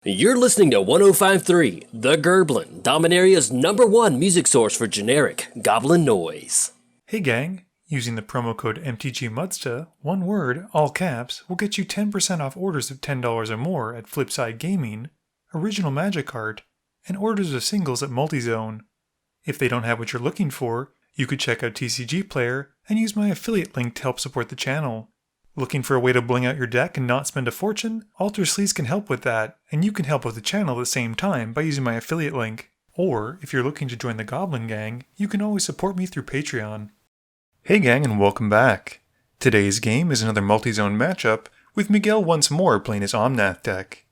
You're listening to 105.3, The Gerblin, Dominaria's #1 music source for generic goblin noise. Hey gang, using the promo code MTGMudsta, one word, all caps, will get you 10% off orders of $10 or more at Flipside Gaming, Original Magic Art, and orders of singles at Multizone. If they don't have what you're looking for, you could check out TCG Player and use my affiliate link to help support the channel. Looking for a way to bling out your deck and not spend a fortune? Alter Sleeves can help with that, and you can help with the channel at the same time by using my affiliate link. Or, if you're looking to join the Goblin Gang, you can always support me through Patreon. Hey gang, and welcome back. Today's game is another multi-zone matchup, with Miguel once more playing his Omnath deck.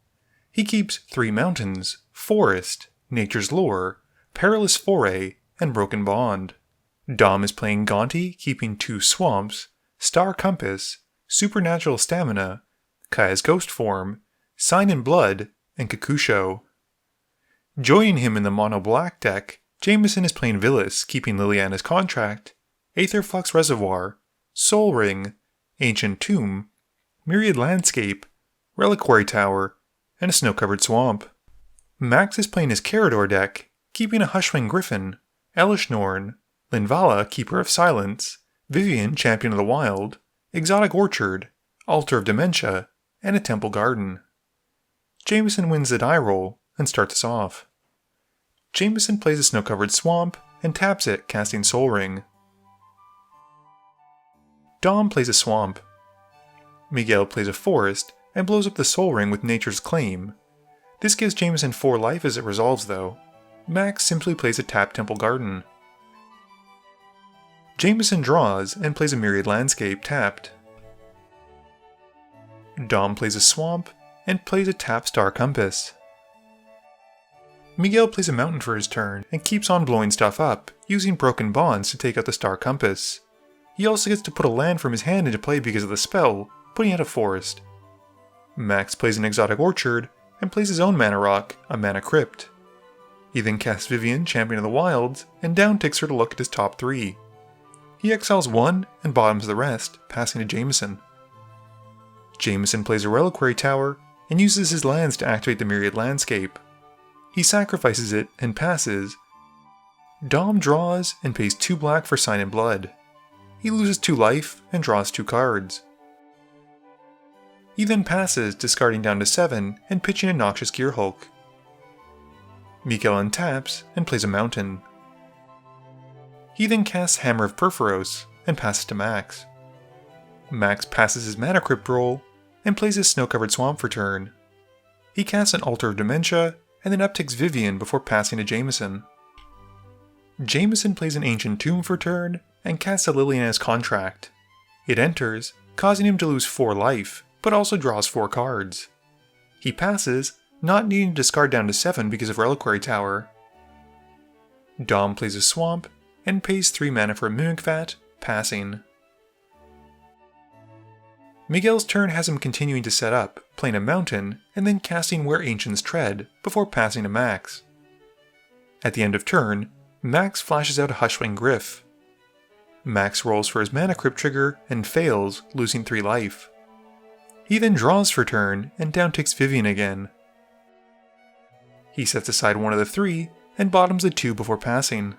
He keeps 3 mountains, Forest, Nature's Lore, Perilous Foray, and Broken Bond. Dom is playing Gonti, keeping 2 swamps, Star Compass, Supernatural Stamina, Kaya's Ghost Form, Sign in Blood, and Kakusho. Joining him in the mono black deck, Jameson is playing Villus, keeping Liliana's Contract, Aetherflux Reservoir, Soul Ring, Ancient Tomb, Myriad Landscape, Reliquary Tower, and a snow-covered swamp. Max is playing his Karador deck, keeping a Hushwing Griffin, Elishnorn, Linvala, Keeper of Silence, Vivian, Champion of the Wild, Exotic Orchard, Altar of Dementia, and a Temple Garden. Jameson wins the die roll and starts us off. Jameson plays a snow-covered swamp and taps it, casting Soul Ring. Dom plays a swamp. Miguel plays a forest and blows up the Soul Ring with Nature's Claim. This gives Jameson 4 life as it resolves though. Max simply plays a tapped Temple Garden. Jameson draws and plays a Myriad Landscape tapped. Dom plays a swamp and plays a tapped Star Compass. Miguel plays a mountain for his turn and keeps on blowing stuff up, using Broken Bonds to take out the Star Compass. He also gets to put a land from his hand into play because of the spell, putting out a forest. Max plays an Exotic Orchard and plays his own mana rock, a Mana Crypt. He then casts Vivian, Champion of the Wilds, and downticks her to look at his top 3. He exiles 1 and bottoms the rest, passing to Jameson. Jameson plays a Reliquary Tower and uses his lands to activate the Myriad Landscape. He sacrifices it and passes. Dom draws and pays 2 black for Sign in Blood. He loses 2 life and draws 2 cards. He then passes, discarding down to 7 and pitching a Noxious Gearhulk. Miguel untaps and plays a mountain. He then casts Hammer of Perforos and passes to Max. Max passes his Mana Crypt roll and plays his snow-covered swamp for turn. He casts an Altar of Dementia and then upticks Vivian before passing to Jameson. Jameson plays an Ancient Tomb for turn and casts a Liliana's Contract. It enters, causing him to lose 4 life, but also draws 4 cards. He passes, not needing to discard down to 7 because of Reliquary Tower. Dom plays a swamp and pays 3 mana for a Mimic Vat, passing. Miguel's turn has him continuing to set up, playing a mountain, and then casting Where Ancients Tread, before passing to Max. At the end of turn, Max flashes out a Hushwing Griff. Max rolls for his Mana Crypt trigger and fails, losing 3 life. He then draws for turn and downticks Vivian again. He sets aside 1 of the 3 and bottoms the 2 before passing.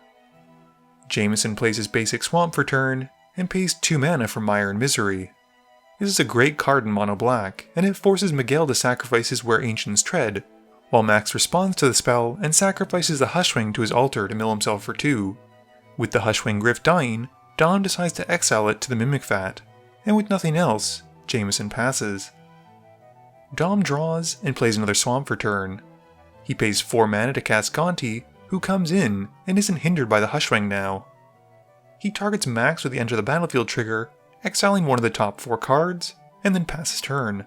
Jameson plays his basic swamp for turn and pays 2 mana for Mire and Misery. This is a great card in mono black, and it forces Miguel to sacrifice his Where Ancients Tread, while Max responds to the spell and sacrifices the Hushwing to his altar to mill himself for 2. With the Hushwing Griff dying, Dom decides to exile it to the Mimic Vat, and with nothing else, Jameson passes. Dom draws and plays another swamp for turn. He pays 4 mana to cast Gonti, who comes in and isn't hindered by the Hushwing now. He targets Max with the Enter the Battlefield trigger, exiling 1 of the top 4 cards, and then passes turn.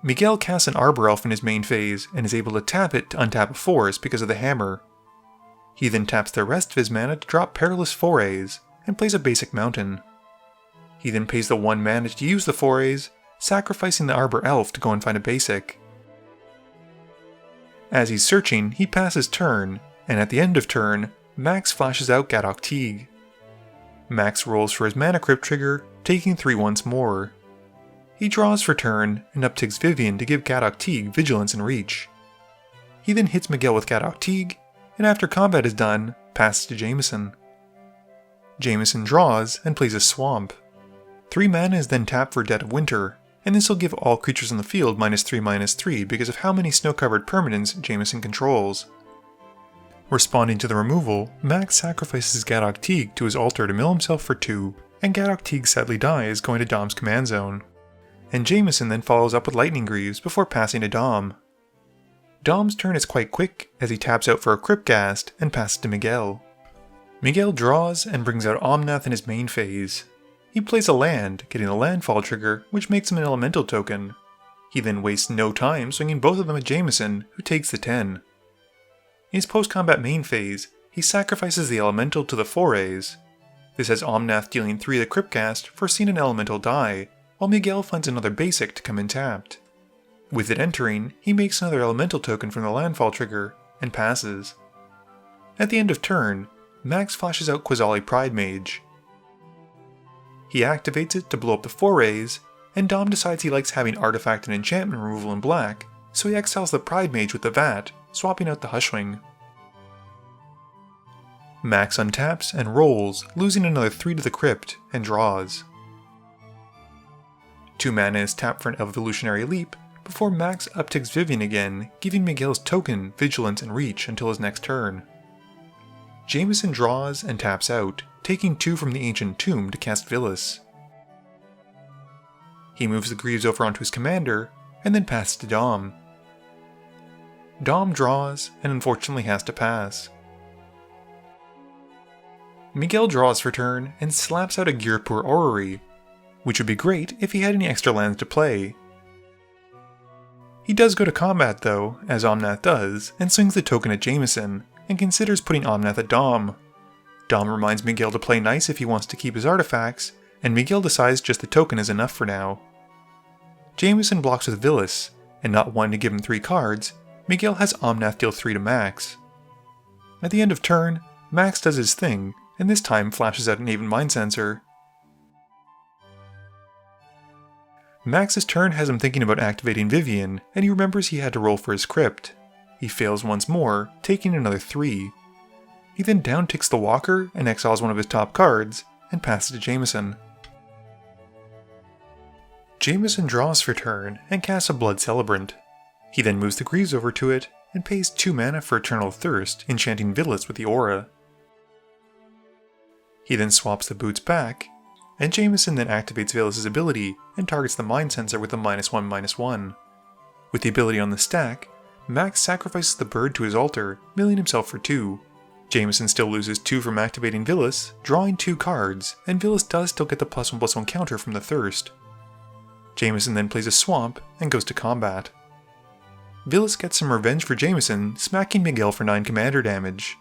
Miguel casts an Arbor Elf in his main phase and is able to tap it to untap a forest because of the hammer. He then taps the rest of his mana to drop Perilous Forays and plays a basic mountain. He then pays the 1 mana to use the forays, sacrificing the Arbor Elf to go and find a basic. As he's searching, he passes turn, and at the end of turn, Max flashes out Gadok Teague. Max rolls for his Mana Crypt trigger, taking 3 once more. He draws for turn and upticks Vivian to give Gadok Teeg Vigilance and Reach. He then hits Miguel with Gadok Teeg, and after combat is done, passes to Jameson. Jameson draws and plays a Swamp. 3 mana is then tapped for Dead of Winter, and this will give all creatures on the field -3/-3 because of how many snow-covered permanents Jameson controls. Responding to the removal, Max sacrifices Gadok Teeg to his altar to mill himself for 2, and Gadok Teeg sadly dies, going to Dom's command zone. And Jameson then follows up with Lightning Greaves before passing to Dom. Dom's turn is quite quick as he taps out for a Cryptghast and passes to Miguel. Miguel draws and brings out Omnath in his main phase. He plays a land, getting a landfall trigger, which makes him an elemental token. He then wastes no time swinging both of them at Jameson, who takes the 10. In his post-combat main phase, he sacrifices the elemental to the forays. This has Omnath dealing 3 to the Cryptghast for seeing an elemental die, while Miguel finds another basic to come in tapped. With it entering, he makes another elemental token from the landfall trigger, and passes. At the end of turn, Max flashes out Quasali Pridemage. He activates it to blow up the forays, and Dom decides he likes having artifact and enchantment removal in black, so he exiles the Pridemage with the Vat, swapping out the Hushwing. Max untaps and rolls, losing another 3 to the Crypt, and draws. 2 mana is tapped for an Evolutionary Leap, before Max upticks Vivian again, giving Miguel's token, Vigilance and Reach until his next turn. Jameson draws and taps out, taking 2 from the Ancient Tomb to cast Villus. He moves the Greaves over onto his commander, and then passes to Dom. Dom draws, and unfortunately has to pass. Miguel draws for turn, and slaps out a Girapur Orrery, which would be great if he had any extra lands to play. He does go to combat though, as Omnath does, and swings the token at Jameson, and considers putting Omnath at Dom. Dom reminds Miguel to play nice if he wants to keep his artifacts, and Miguel decides just the token is enough for now. Jameson blocks with Villus, and not wanting to give him 3 cards, Miguel has Omnath deal 3 to Max. At the end of turn, Max does his thing, and this time flashes out an Aven Mind Sensor. Max's turn has him thinking about activating Vivian, and he remembers he had to roll for his Crypt. He fails once more, taking another 3. He then downticks the Walker and exiles one of his top cards, and passes to Jameson. Jameson draws for turn and casts a Blood Celebrant. He then moves the Greaves over to it, and pays 2 mana for Eternal Thirst, enchanting Villus with the Aura. He then swaps the boots back, and Jameson then activates Villus' ability and targets the Mind Sensor with a -1/-1. With the ability on the stack, Max sacrifices the bird to his altar, milling himself for 2. Jameson still loses 2 from activating Villus, drawing 2 cards, and Villus does still get the +1/+1 counter from the Thirst. Jameson then plays a Swamp and goes to combat. Villus gets some revenge for Jameson, smacking Miguel for 9 commander damage.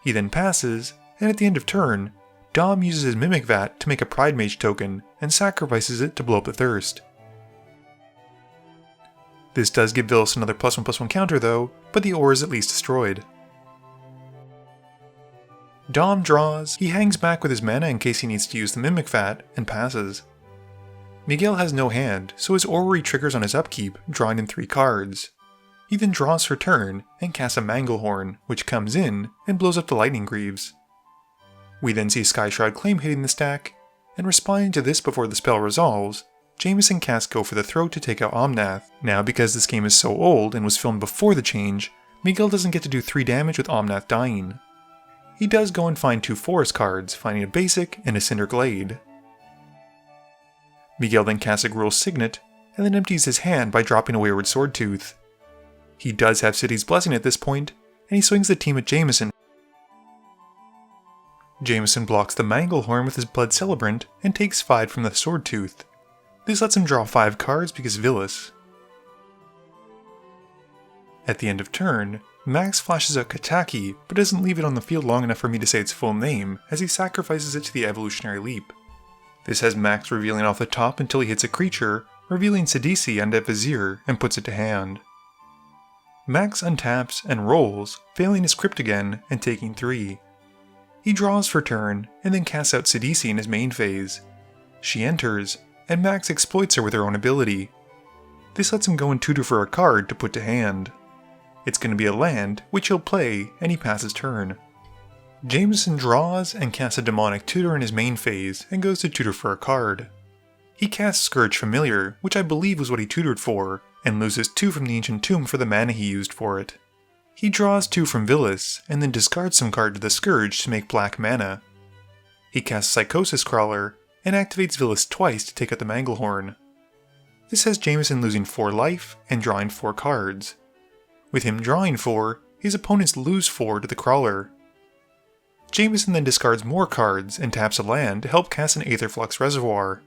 He then passes, and at the end of turn, Dom uses his Mimic Vat to make a Pridemage token and sacrifices it to blow up the Thirst. This does give Villus another +1/+1 counter though, but the Aura is at least destroyed. Dom draws, he hangs back with his mana in case he needs to use the Mimic Vat, and passes. Miguel has no hand, so his Orrery triggers on his upkeep, drawing in 3 cards. He then draws for turn, and casts a Manglehorn, which comes in, and blows up the Lightning Greaves. We then see Skyshroud Claim hitting the stack, and responding to this before the spell resolves, Jameson casts Go for the Throat to take out Omnath. Now because this game is so old and was filmed before the change, Miguel doesn't get to do 3 damage with Omnath dying. He does go and find 2 forest cards, finding a basic and a Cinder Glade. Miguel then casts a Gruul Signet, and then empties his hand by dropping a Wayward Swordtooth. He does have City's Blessing at this point, and he swings the team at Jameson. Jameson blocks the Manglehorn with his Blood Celebrant, and takes 5 from the Swordtooth. This lets him draw 5 cards because Villus. At the end of turn, Max flashes out Kataki, but doesn't leave it on the field long enough for me to say its full name, as he sacrifices it to the Evolutionary Leap. This has Max revealing off the top until he hits a creature, revealing Sidisi and Vizier, and puts it to hand. Max untaps and rolls, failing his Crypt again and taking 3. He draws for turn, and then casts out Sidisi in his main phase. She enters, and Max exploits her with her own ability. This lets him go and tutor for a card to put to hand. It's going to be a land, which he'll play, and he passes turn. Jameson draws and casts a demonic tutor in his main phase, and goes to tutor for a card. He casts Scourge Familiar, which I believe was what he tutored for, and loses 2 from the Ancient Tomb for the mana he used for it. He draws 2 from Villus, and then discards some card to the Scourge to make black mana. He casts Psychosis Crawler, and activates Villus twice to take out the Manglehorn. This has Jameson losing 4 life and drawing 4 cards. With him drawing 4, his opponents lose 4 to the Crawler. Jameson then discards more cards and taps a land to help cast an Aetherflux Reservoir.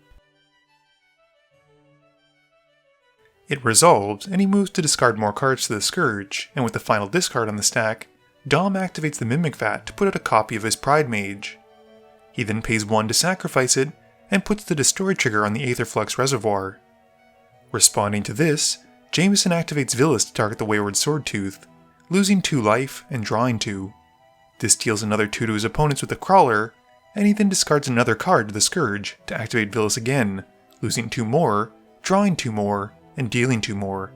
It resolves, and he moves to discard more cards to the Scourge, and with the final discard on the stack, Dom activates the Mimic Vat to put out a copy of his Pride Mage. He then pays 1 to sacrifice it, and puts the Destroy trigger on the Aetherflux Reservoir. Responding to this, Jameson activates Villus to target the Wayward Swordtooth, losing 2 life and drawing 2. This deals another 2 to his opponents with the Crawler, and he then discards another card to the Scourge to activate Villus again, losing 2 more, drawing 2 more, and dealing 2 more.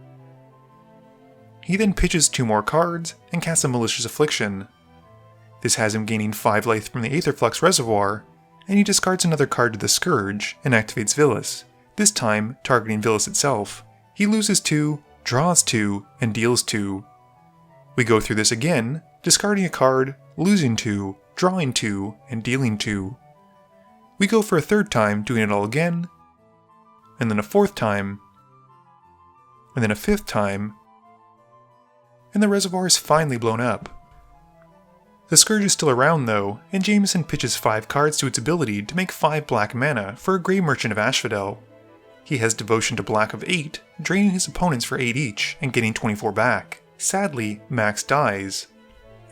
He then pitches 2 more cards and casts a Malicious Affliction. This has him gaining 5 life from the Aetherflux Reservoir, and he discards another card to the Scourge and activates Villus, this time targeting Villus itself. He loses 2, draws 2, and deals 2. We go through this again, discarding a card, losing 2, drawing 2, and dealing 2. We go for a 3rd time, doing it all again, and then a 4th time, and then a 5th time, and the reservoir is finally blown up. The Scourge is still around though, and Jameson pitches 5 cards to its ability to make 5 black mana for a Grey Merchant of Asphodel. He has Devotion to Black of 8, draining his opponents for 8 each, and getting 24 back. Sadly, Max dies.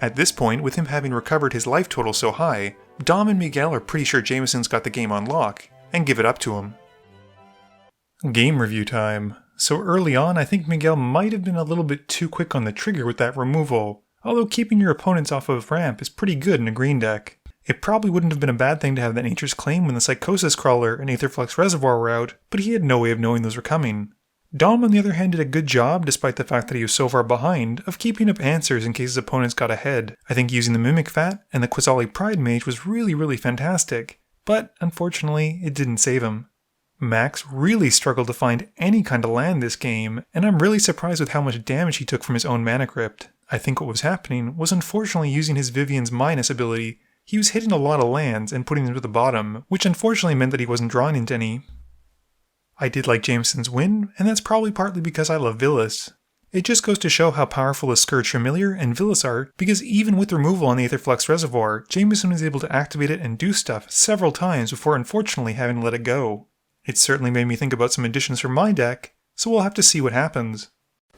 At this point, with him having recovered his life total so high, Dom and Miguel are pretty sure Jameson's got the game on lock, and give it up to him. Game review time. So early on, I think Miguel might have been a little bit too quick on the trigger with that removal, although keeping your opponents off of ramp is pretty good in a green deck. It probably wouldn't have been a bad thing to have that Nature's Claim when the Psychosis Crawler and Aetherflux Reservoir were out, but he had no way of knowing those were coming. Dom on the other hand did a good job, despite the fact that he was so far behind, of keeping up answers in case his opponents got ahead. I think using the Mimic Vat and the Quasali Pride Mage was really fantastic, but unfortunately it didn't save him. Max really struggled to find any kind of land this game, and I'm really surprised with how much damage he took from his own Mana Crypt. I think what was happening was unfortunately using his Vivian's Minus ability, he was hitting a lot of lands and putting them to the bottom, which unfortunately meant that he wasn't drawing into any. I did like Jameson's win, and that's probably partly because I love Villus. It just goes to show how powerful the Scourge Familiar and Villus are, because even with removal on the Aetherflux Reservoir, Jameson was able to activate it and do stuff several times before unfortunately having to let it go. It certainly made me think about some additions for my deck, so we'll have to see what happens.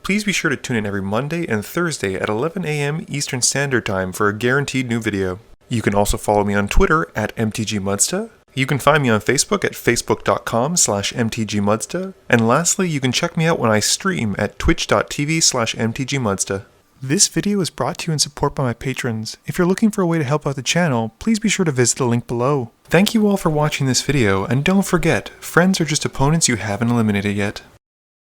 Please be sure to tune in every Monday and Thursday at 11 AM Eastern Standard Time for a guaranteed new video. You can also follow me on Twitter at MTGMudsta. You can find me on Facebook at facebook.com/MTGMudsta. And lastly, you can check me out when I stream at twitch.tv/MTGMudsta. This video is brought to you in support by my patrons. If you're looking for a way to help out the channel, please be sure to visit the link below. Thank you all for watching this video, and don't forget, friends are just opponents you haven't eliminated yet.